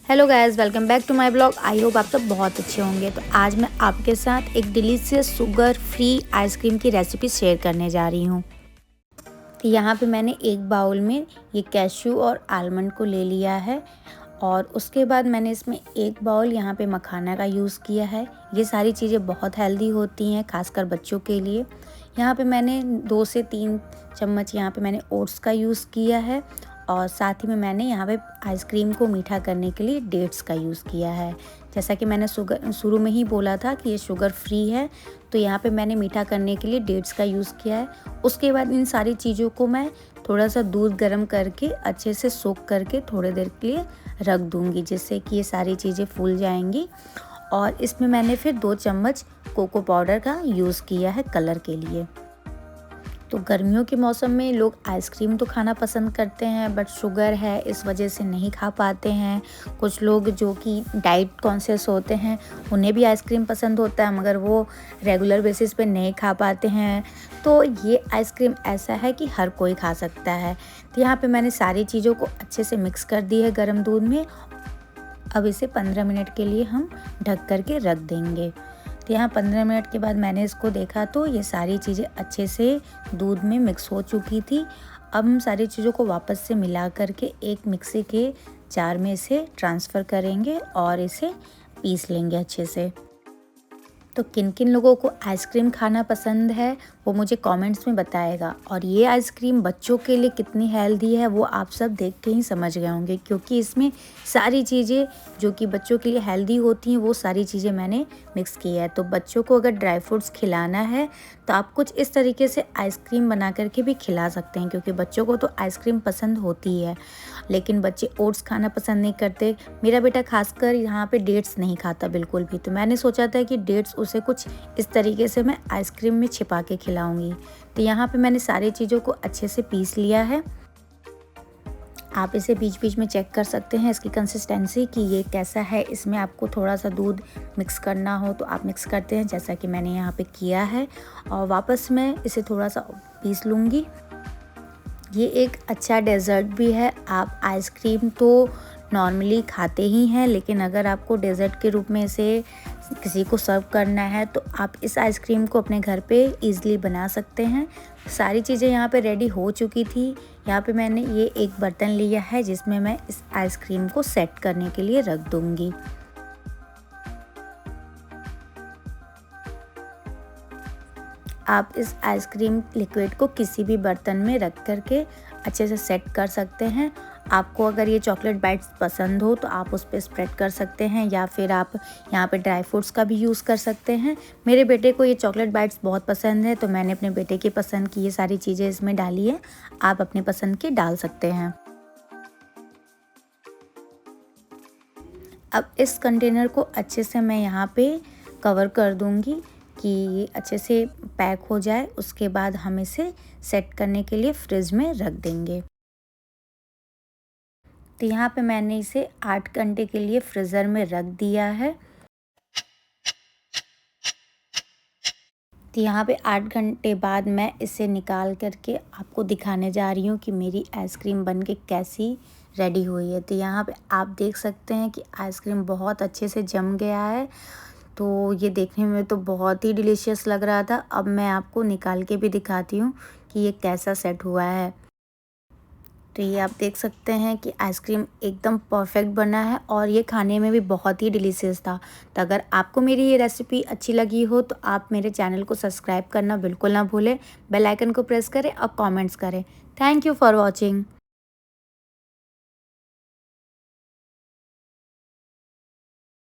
Hello guys, welcome back to my blog. I hope आप सब बहुत अच्छे होंगे। तो आज मैं आपके साथ एक डिलीशियस शुगर फ्री आइसक्रीम की रेसिपी शेयर करने जा रही हूँ। तो यहाँ पे मैंने एक बाउल में ये कैश्यू और आलमंड को ले लिया है और उसके बाद मैंने इसमें एक बाउल यहाँ पे मखाना का यूज़ किया है। ये सारी चीज़ें बहुत हेल्दी होती हैं, खासकर बच्चों के लिए। यहाँ पे मैंने 2 से 3 चम्मच यहाँ पे मैंने ओट्स का यूज़ किया है और साथ ही में मैंने यहाँ पे आइसक्रीम को मीठा करने के लिए डेट्स का यूज़ किया है। जैसा कि मैंने शुरू में ही बोला था कि ये शुगर फ्री है, तो यहाँ पे मैंने मीठा करने के लिए डेट्स का यूज़ किया है। उसके बाद इन सारी चीज़ों को मैं थोड़ा सा दूध गर्म करके अच्छे से सोख करके थोड़ी देर के लिए रख दूँगी, जिससे कि ये सारी चीज़ें फूल जाएंगी। और इसमें मैंने फिर 2 चम्मच कोको पाउडर का यूज़ किया है कलर के लिए। तो गर्मियों के मौसम में लोग आइसक्रीम तो खाना पसंद करते हैं, बट शुगर है इस वजह से नहीं खा पाते हैं। कुछ लोग जो कि डाइट कॉन्शियस होते हैं उन्हें भी आइसक्रीम पसंद होता है, मगर वो रेगुलर बेसिस पे नहीं खा पाते हैं। तो ये आइसक्रीम ऐसा है कि हर कोई खा सकता है। तो यहाँ पे मैंने सारी चीज़ों को अच्छे से मिक्स कर दी है गर्म दूध में। अब इसे 15 मिनट के लिए हम ढक कर के रख देंगे। तो यहाँ 15 मिनट के बाद मैंने इसको देखा तो ये सारी चीज़ें अच्छे से दूध में मिक्स हो चुकी थी। अब हम सारी चीज़ों को वापस से मिला करके एक मिक्सी के जार में इसे ट्रांसफ़र करेंगे और इसे पीस लेंगे अच्छे से। तो किन किन लोगों को आइसक्रीम खाना पसंद है वो मुझे कमेंट्स में बताएगा। और ये आइसक्रीम बच्चों के लिए कितनी हेल्दी है वो आप सब देख के ही समझ गए होंगे, क्योंकि इसमें सारी चीज़ें जो कि बच्चों के लिए हेल्दी होती हैं वो सारी चीज़ें मैंने मिक्स की है। तो बच्चों को अगर ड्राई फ्रूट्स खिलाना है तो आप कुछ इस तरीके से आइसक्रीम बना करके भी खिला सकते हैं, क्योंकि बच्चों को तो आइसक्रीम पसंद होती है, लेकिन बच्चे ओट्स खाना पसंद नहीं करते। मेरा बेटा खासकर यहाँ पे डेट्स नहीं खाता बिल्कुल भी, तो मैंने सोचा था कि डेट्स उसे कुछ इस तरीके से मैं आइसक्रीम में छिपा के खिलाऊंगी। तो यहाँ पे मैंने सारी चीज़ों को अच्छे से पीस लिया है। आप इसे बीच बीच में चेक कर सकते हैं इसकी कंसिस्टेंसी कि ये कैसा है। इसमें आपको थोड़ा सा दूध मिक्स करना हो तो आप मिक्स करते हैं, जैसा कि मैंने यहाँ पे किया है। और वापस मैं इसे थोड़ा सा पीस लूँगी। ये एक अच्छा डेज़र्ट भी है। आप आइसक्रीम तो नॉर्मली खाते ही हैं, लेकिन अगर आपको डेज़र्ट के रूप में इसे किसी को सर्व करना है तो आप इस आइसक्रीम को अपने घर पे इजीली बना सकते हैं। सारी चीज़ें यहाँ पे रेडी हो चुकी थी। यहाँ पे मैंने ये एक बर्तन लिया है जिसमें मैं इस आइसक्रीम को सेट करने के लिए रख दूँगी। आप इस आइसक्रीम लिक्विड को किसी भी बर्तन में रख करके अच्छे से सेट कर सकते हैं। आपको अगर ये चॉकलेट बाइट्स पसंद हो तो आप उस पर स्प्रेड कर सकते हैं, या फिर आप यहाँ पे ड्राई फ्रूट्स का भी यूज़ कर सकते हैं। मेरे बेटे को ये चॉकलेट बाइट्स बहुत पसंद है, तो मैंने अपने बेटे की पसंद की ये सारी चीज़ें इसमें डाली है। आप अपनी पसंद की डाल सकते हैं। अब इस कंटेनर को अच्छे से मैं यहाँ पे कवर कर दूँगी कि ये अच्छे से पैक हो जाए। उसके बाद हम इसे सेट करने के लिए फ्रिज में रख देंगे। तो यहाँ पे मैंने इसे 8 घंटे के लिए फ्रीज़र में रख दिया है। तो यहाँ पे 8 घंटे बाद मैं इसे निकाल करके आपको दिखाने जा रही हूँ कि मेरी आइसक्रीम बनके कैसी रेडी हुई है। तो यहाँ पे आप देख सकते हैं कि आइसक्रीम बहुत अच्छे से जम गया है। तो ये देखने में तो बहुत ही डिलीशियस लग रहा था। अब मैं आपको निकाल के भी दिखाती हूँ कि ये कैसा सेट हुआ है। तो ये आप देख सकते हैं कि आइसक्रीम एकदम परफेक्ट बना है और ये खाने में भी बहुत ही डिलीशियस था। तो अगर आपको मेरी ये रेसिपी अच्छी लगी हो तो आप मेरे चैनल को सब्सक्राइब करना बिल्कुल ना भूलें। बेल आइकन को प्रेस करें और कमेंट्स करें। Thank you for watching.